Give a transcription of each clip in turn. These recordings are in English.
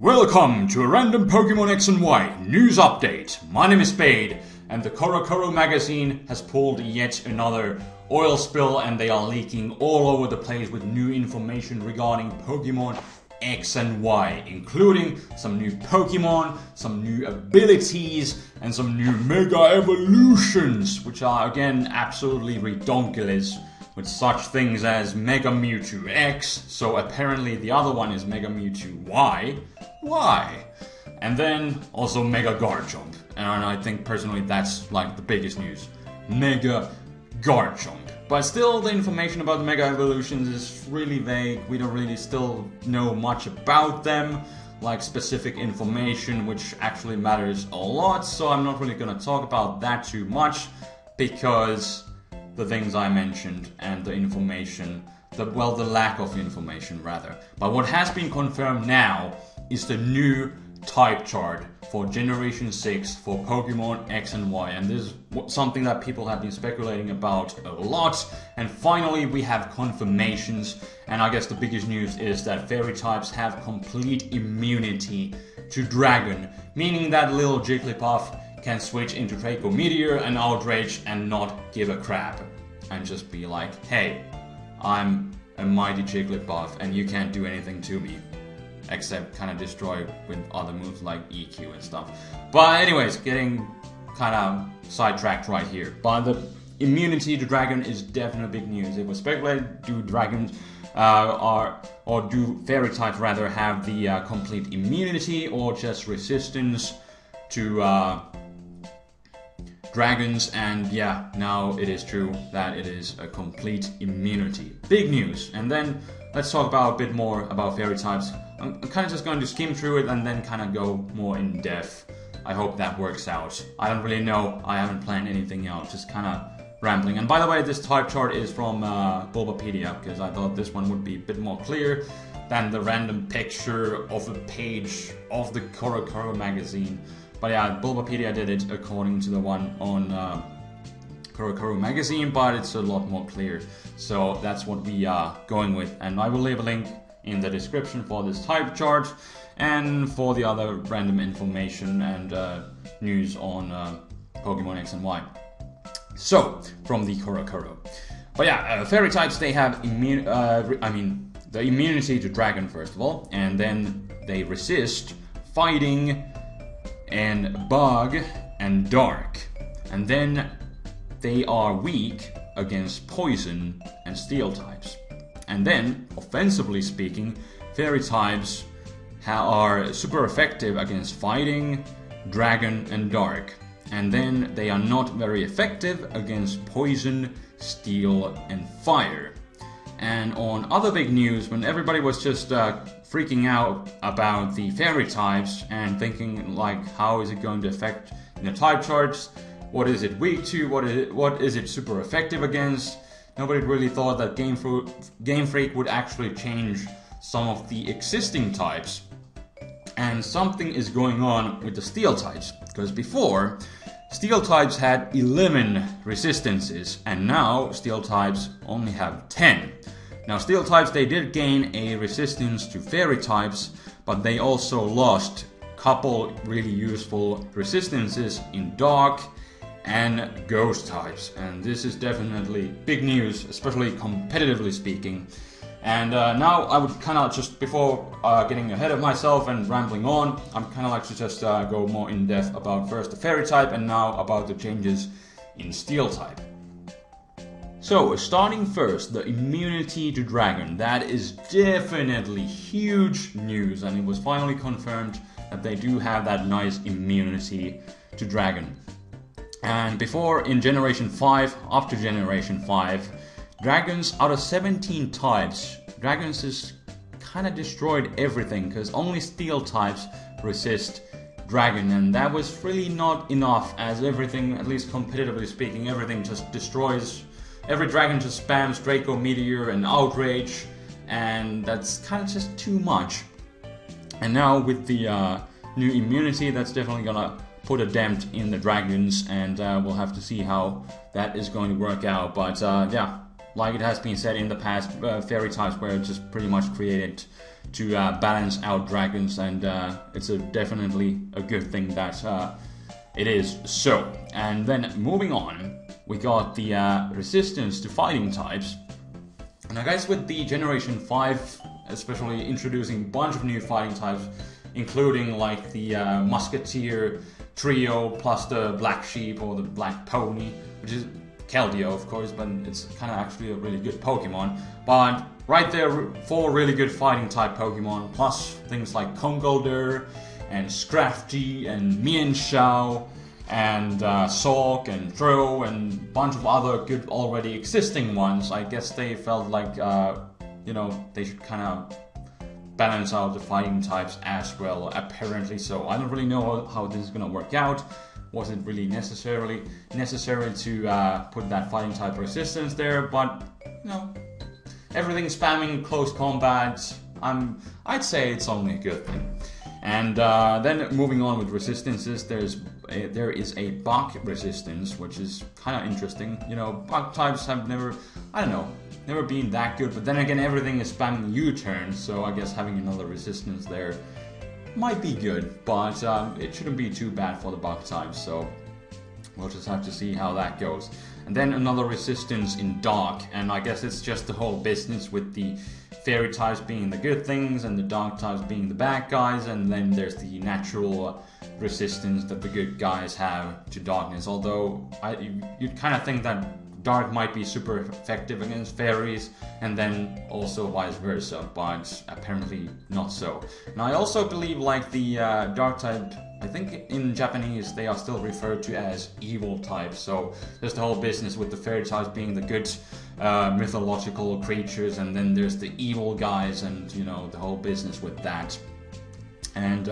Welcome to a random Pokemon X and Y news update. My name is Spade, and the CoroCoro magazine has pulled yet another oil spill, and they are leaking all over the place with new information regarding Pokemon X and Y, including some new Pokemon, some new abilities, and some new Mega Evolutions, which are again absolutely redonkulous, with such things as Mega Mewtwo X, so apparently the other one is Mega Mewtwo Y. Why? And then also Mega Garchomp, and I think personally that's like the biggest news. Mega Garchomp. But still, the information about the Mega Evolutions is really vague. We don't really still know much about them, like specific information, which actually matters a lot, so I'm not really gonna talk about that too much, because the things I mentioned and the information, the lack of information rather. But what has been confirmed now is the new type chart for Generation 6 for Pokemon X and Y, and this is something that people have been speculating about a lot, and finally we have confirmations. And I guess the biggest news is that fairy types have complete immunity to Dragon, meaning that little Jigglypuff can switch into Draco Meteor and Outrage and not give a crap, and just be like, hey, I'm a mighty Jigglypuff and you can't do anything to me, except kind of destroy with other moves like EQ and stuff. But anyways, getting kind of sidetracked right here. But the immunity to Dragon is definitely big news. It was speculated, do dragons or do fairy types rather have the complete immunity or just resistance to dragons, and yeah, now it is true that it is a complete immunity. Big news. And then let's talk about a bit more about fairy types. I'm kind of just going to skim through it and then kind of go more in depth. I hope that works out. I don't really know. I haven't planned anything out. Just kind of rambling. And by the way, this type chart is from Bulbapedia, because I thought this one would be a bit more clear than the random picture of a page of the CoroCoro magazine. But yeah, Bulbapedia did it according to the one on CoroCoro magazine, but it's a lot more clear. So that's what we are going with, and I will leave a link in the description for this type chart and for the other random information and news on Pokemon X and Y. So, from the CoroCoro. But yeah, fairy types, they have the immunity to Dragon first of all, and then they resist Fighting and Bug and Dark, and then they are weak against Poison and Steel types. And then, offensively speaking, fairy types are super effective against Fighting, Dragon and Dark, and then they are not very effective against Poison, Steel and Fire. And on other big news, when everybody was just freaking out about the fairy types and thinking like, how is it going to affect in the type charts? What is it weak to? What is it super effective against? Nobody really thought that Game Freak would actually change some of the existing types. And something is going on with the Steel types, because before Steel types had 11 resistances, and now Steel types only have 10. Now Steel types, they did gain a resistance to fairy types, but they also lost a couple really useful resistances in Dark and Ghost types. And this is definitely big news, especially competitively speaking. And now I would kind of just, before getting ahead of myself and rambling on, I'm kind of like to just go more in depth about first the fairy type and now about the changes in Steel type. So, starting first, the immunity to Dragon. That is definitely huge news, and it was finally confirmed that they do have that nice immunity to Dragon. And before, in Generation 5, up to Generation 5, Dragons, out of 17 types, Dragons just kind of destroyed everything, because only Steel types resist Dragon, and that was really not enough, as everything, at least competitively speaking, everything just destroys. Every Dragon just spams Draco Meteor and Outrage, and that's kind of just too much. And now with the new immunity, that's definitely gonna put a dent in the Dragons, and we'll have to see how that is going to work out. But yeah, like it has been said in the past, fairy types were just pretty much created to balance out dragons, and it's definitely a good thing that it is so. And then moving on, we got the resistance to fighting types. And I guess with the Generation 5, especially introducing a bunch of new fighting types, including like the Musketeer trio plus the Black Sheep or the Black Pony, which is Keldeo, of course, but it's kind of actually a really good Pokemon. But right there, 4 really good fighting type Pokemon, plus things like Conkeldurr and Scrafty and Mienshao and Sork and Throw and a bunch of other good already existing ones. I guess they felt like, you know, they should kind of balance out the fighting types as well, apparently so. I don't really know how this is going to work out. Was it really necessary to put that fighting type resistance there? But, you know, everything spamming close combat, I'd say it's only a good thing. And then moving on with resistances, there is a bug resistance, which is kind of interesting. You know, bug types have never been that good, but then again, everything is spamming U-turn, so I guess having another resistance there might be good, but it shouldn't be too bad for the bug types, so we'll just have to see how that goes. And then another resistance in Dark, and I guess it's just the whole business with the Fairy types being the good things and the Dark types being the bad guys, and then there's the natural resistance that the good guys have to darkness, although you'd kind of think that Dark might be super effective against fairies, and then also vice versa, but apparently not so. And I also believe like the Dark type, I think in Japanese they are still referred to as evil types, so there's the whole business with the fairy types being the good mythological creatures, and then there's the evil guys, and you know, the whole business with that. And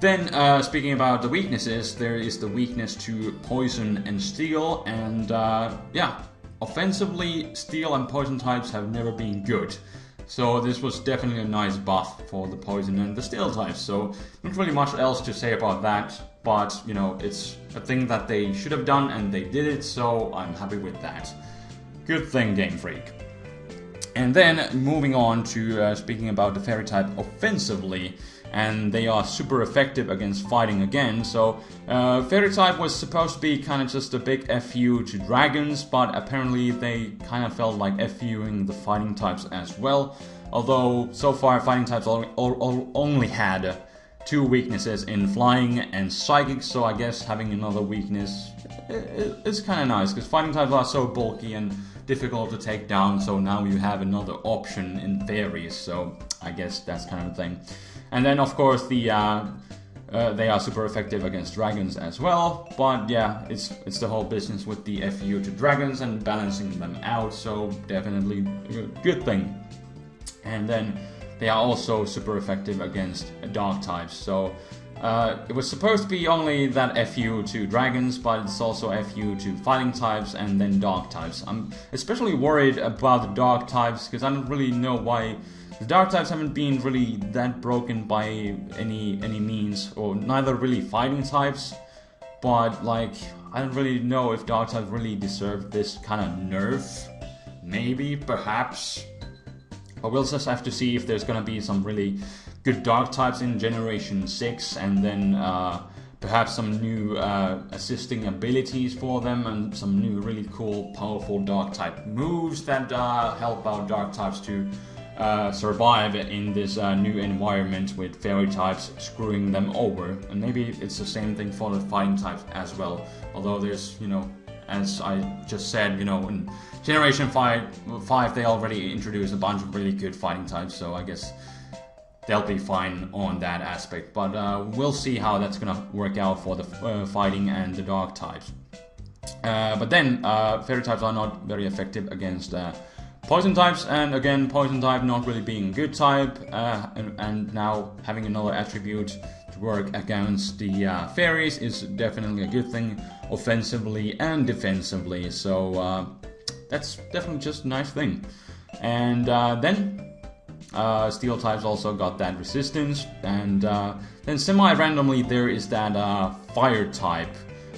then, speaking about the weaknesses, there is the weakness to poison and steel, and yeah, offensively, steel and poison types have never been good. So this was definitely a nice buff for the poison and the steel types, so not really much else to say about that, but you know, it's a thing that they should have done and they did it, so I'm happy with that. Good thing, Game Freak. And then, moving on to speaking about the fairy type offensively, and they are super effective against fighting again. So fairy type was supposed to be kind of just a big FU to dragons, but apparently they kind of felt like FUing the fighting types as well. Although so far fighting types only had 2 weaknesses in flying and psychic, so I guess having another weakness is kind of nice, because fighting types are so bulky and difficult to take down, so now you have another option in fairies, so I guess that's kind of a thing. And then of course they are super effective against dragons as well, but yeah, it's the whole business with the FU to dragons and balancing them out, so definitely a good thing. And then they are also super effective against dark types, so it was supposed to be only that FU to dragons, but it's also FU to fighting types and then dark types. I'm especially worried about the dark types, because I don't really know why the dark types haven't been really that broken by any means, or neither really fighting types, but like, I don't really know if dark types really deserve this kind of nerf. Maybe, perhaps. But we'll just have to see if there's gonna be some really good dark types in Generation 6, and then perhaps some new assisting abilities for them, and some new really cool, powerful dark type moves that help out dark types to survive in this new environment with fairy types screwing them over. And maybe it's the same thing for the fighting types as well, although there's, you know, as I just said, you know, in Generation 5 they already introduced a bunch of really good fighting types, so I guess they'll be fine on that aspect. But we'll see how that's gonna work out for the fighting and the dark types. But then fairy types are not very effective against poison types, and again, poison type not really being a good type, and now having another attribute to work against the fairies is definitely a good thing, offensively and defensively, so that's definitely just a nice thing. And then steel types also got that resistance, and then semi-randomly there is that fire type,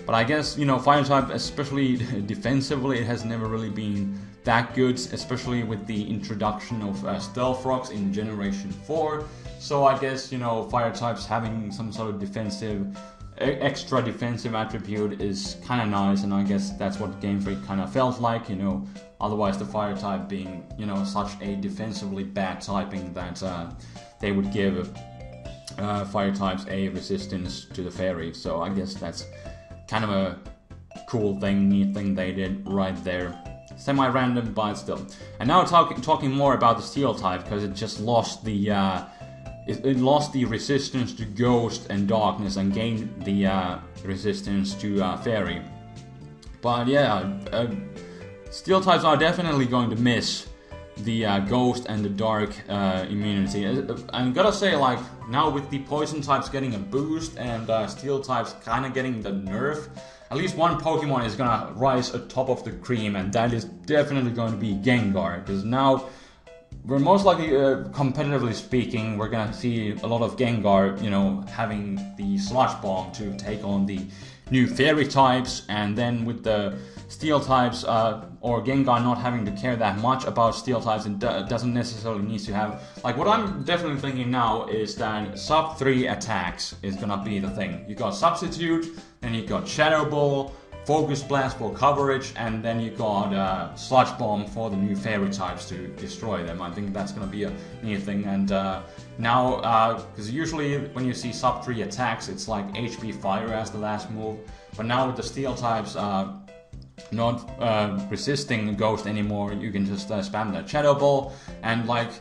but I guess, you know, fire type, especially defensively, it has never really been that good, especially with the introduction of Stealth Rocks in Generation 4. So I guess, you know, fire types having some sort of extra defensive attribute is kind of nice, and I guess that's what Game Freak kind of felt like, you know, otherwise the fire type being, you know, such a defensively bad typing that they would give fire types a resistance to the fairy. So I guess that's kind of a cool thing, neat thing they did right there. Semi-random, but still. And now talking more about the steel type, because it just lost the it lost the resistance to ghost and darkness and gained the resistance to fairy. But yeah, steel types are definitely going to miss the ghost and the dark immunity. I'm gotta say, like, now with the poison types getting a boost and steel types kind of getting the nerf, at least one Pokemon is gonna rise atop of the cream, and that is definitely going to be Gengar, because now we're most likely, competitively speaking, we're gonna see a lot of Gengar, you know, having the Sludge Bomb to take on the new fairy types, and then with the steel types, or Gengar not having to care that much about steel types, it doesn't necessarily need to have, like, what I'm definitely thinking now is that sub 3 attacks is gonna be the thing. You got Substitute, then you got Shadow Ball, Focus Blast for coverage, and then you got Sludge Bomb for the new fairy types to destroy them. I think that's gonna be a neat thing. And now, because usually when you see sub 3 attacks, it's like HP Fire as the last move, but now with the steel types not resisting Ghost anymore, you can just spam that Shadow Ball, and like,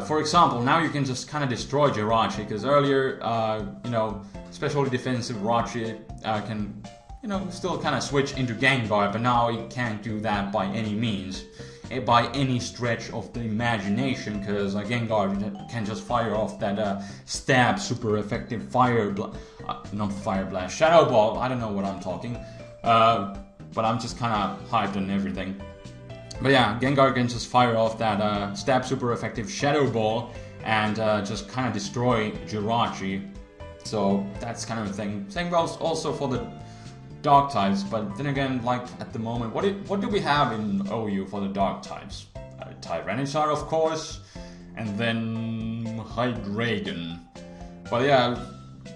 for example, now you can just kind of destroy Jirachi, because earlier, you know, especially defensive Jirachi can, you know, still kind of switch into Gengar, but now he can't do that by any means, by any stretch of the imagination, because Gengar can just fire off that stab super effective Shadow Ball. I don't know what I'm talking, but I'm just kind of hyped on everything. But yeah, Gengar can just fire off that stab super effective Shadow Ball and just kind of destroy Jirachi. So that's kind of a thing. Same goes also for the dark types, but then again, like, at the moment, what do we have in OU for the dark types? Tyranitar, of course, and then Hydreigon. But yeah,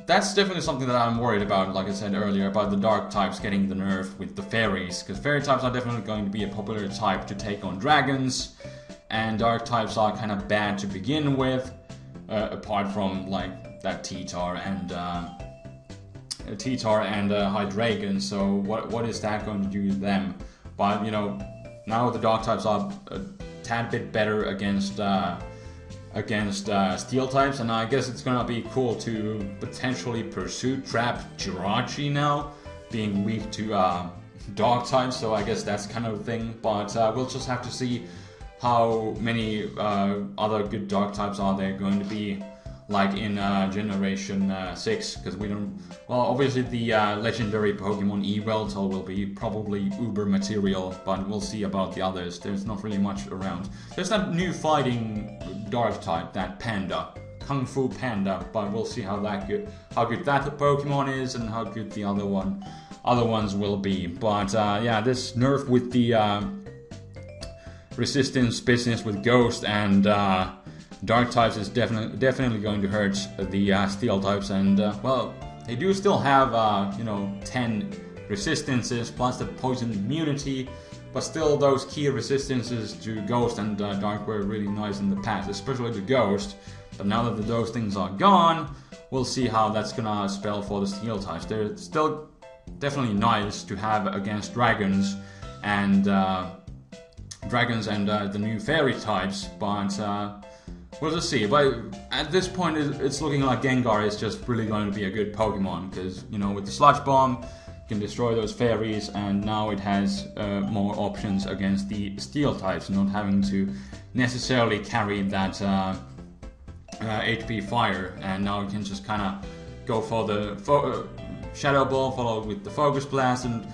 that's definitely something that I'm worried about, like I said earlier, about the dark types getting the nerf with the fairies, because fairy types are definitely going to be a popular type to take on dragons, and dark types are kind of bad to begin with, apart from, like, that T-Tar and Hydreigon. So what is that going to do to them? But, you know, now the dark types are a tad bit better against steel types, and I guess it's gonna be cool to potentially pursue trap Jirachi now, being weak to dark types. So I guess that's kind of a thing, but we'll just have to see how many other good dark types are there going to be, like in Generation 6, because we don't, well, obviously the legendary Pokemon Yveltal will be probably uber material, but we'll see about the others. There's not really much around. There's that new fighting dark type, that Panda, Kung Fu Panda, but we'll see how good that Pokemon is and how good the other ones will be. But yeah, this nerf with the resistance business with Ghost and dark types is definitely going to hurt the steel types, and well, they do still have you know, 10 resistances plus the poison immunity, but still those key resistances to Ghost and Dark were really nice in the past, especially the Ghost. But now that those things are gone, we'll see how that's gonna spell for the steel types. They're still definitely nice to have against dragons and the new fairy types, but we'll just see. But at this point, it's looking like Gengar is just really going to be a good Pokemon, because, you know, with the Sludge Bomb, it can destroy those fairies, and now it has more options against the steel types, not having to necessarily carry that HP Fire, and now it can just kind of go for the Shadow Ball followed with the Focus Blast, and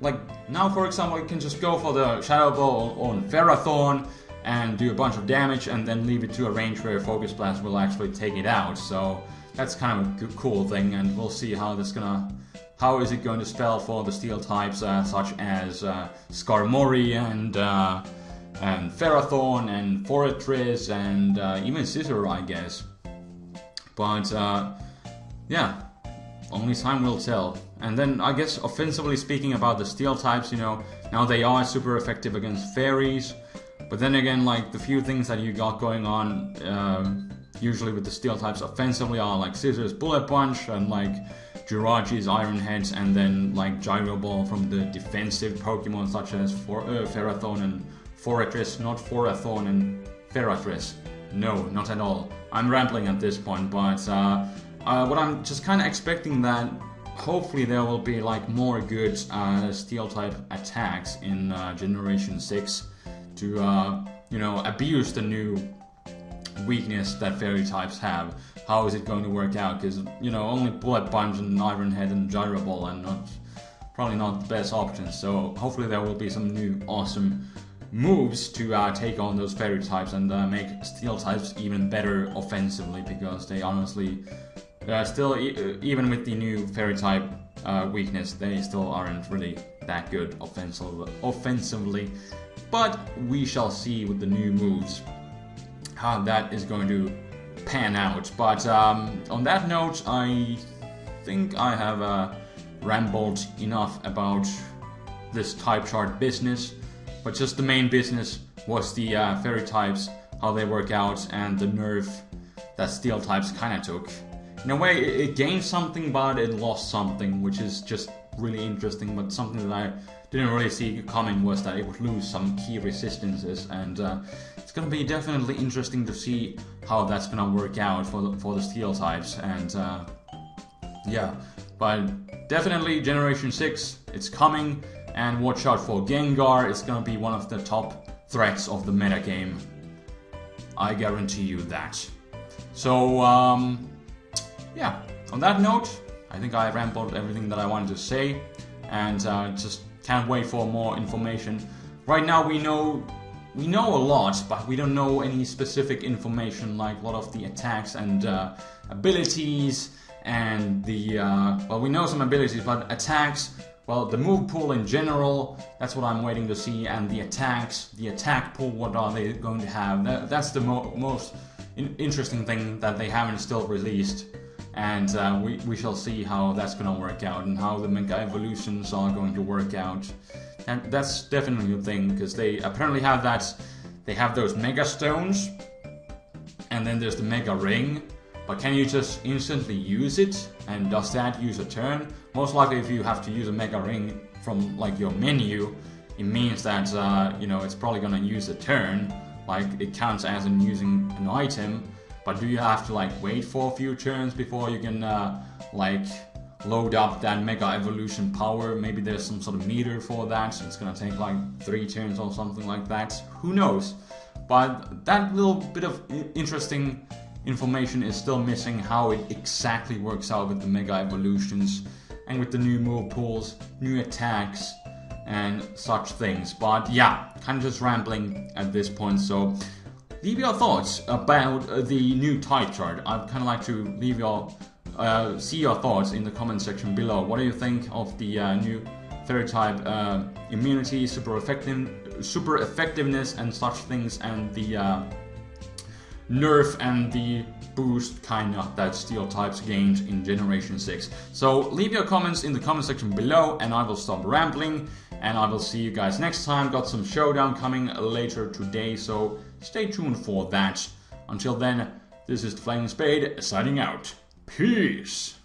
like now, for example, it can just go for the Shadow Ball on Ferrothorn and do a bunch of damage, and then leave it to a range where Focus Blast will actually take it out. So that's kind of a cool thing, and we'll see how that's gonna how is it going to spell for the steel types such as Skarmory and Ferrothorn and Forretress and even Scizor, I guess. But yeah, only time will tell. And then I guess offensively speaking about the steel types, you know, now they are super effective against fairies. But then again, like the few things that you got going on usually with the steel types offensively are like Scizor's Bullet Punch and like Jirachi's Iron Heads, and then like Gyro Ball from the defensive Pokemon such as Ferrothorn and Forretress, not Ferrothorn and Ferrotress. No, not at all. I'm rambling at this point, but what I'm just kind of expecting that hopefully there will be like more good steel type attacks in Generation 6 to you know, abuse the new weakness that fairy types have. How is it going to work out? Because, you know, only Bullet Punch and Iron Head and Gyro Ball are probably not the best options. So hopefully there will be some new awesome moves to take on those fairy types and make steel types even better offensively, because they honestly still, even with the new fairy type weakness, they still aren't really that good offensively. But we shall see with the new moves how that is going to pan out. But on that note, I think I have rambled enough about this type chart business. But just the main business was the fairy types, how they work out, and the nerf that steel types kind of took. In a way, it gained something, but it lost something, which is just really interesting. But something that I didn't really see coming was that it would lose some key resistances, and it's gonna be definitely interesting to see how that's gonna work out for the steel types. And yeah, but definitely Generation 6, it's coming, and watch out for Gengar. It's gonna be one of the top threats of the metagame. I guarantee you that. So yeah, on that note, I think I rambled everything that I wanted to say, and just can't wait for more information. Right now we know a lot, but we don't know any specific information, like a lot of the attacks and abilities, and the well, we know some abilities, but attacks, well, the move pool in general, that's what I'm waiting to see, and the attacks, the attack pool, what are they going to have? That's the most interesting thing that they haven't still released. And we shall see how that's going to work out, and how the Mega Evolutions are going to work out. And that's definitely a thing, because they apparently have that. They have those Mega Stones, and then there's the Mega Ring. But can you just instantly use it? And does that use a turn? Most likely, if you have to use a Mega Ring from like your menu, it means that you know, it's probably going to use a turn. Like it counts as in using an item. But do you have to like wait for a few turns before you can like load up that Mega Evolution power? Maybe there's some sort of meter for that, so it's gonna take like 3 turns or something like that. Who knows? But that little bit of interesting information is still missing, how it exactly works out with the Mega Evolutions and with the new move pools, new attacks, and such things. But yeah, kind of just rambling at this point, so leave your thoughts about the new type chart. I'd kind of like to leave your see your thoughts in the comment section below. What do you think of the new fairy type immunity, super effectiveness, and such things, and the nerf and the boost kind of that steel types gained in Generation 6? So leave your comments in the comment section below, and I will stop rambling, and I will see you guys next time. Got some showdown coming later today, so stay tuned for that. Until then, this is TheFlamingSpade signing out. Peace!